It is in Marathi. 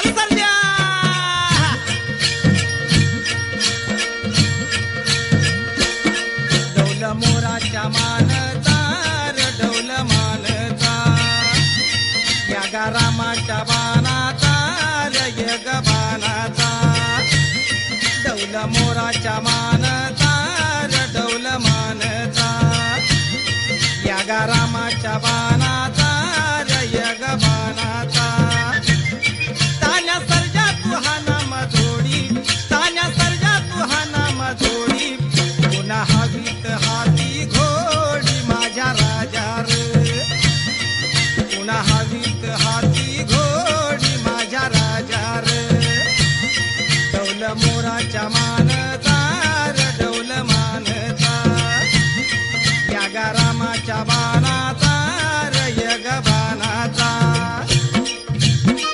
चालू चालल्या ढोल मोराच्या मानचा ढोल मानचा या रामाच्या बाणाचा यग बाणाचा ढोल मोराच्या मान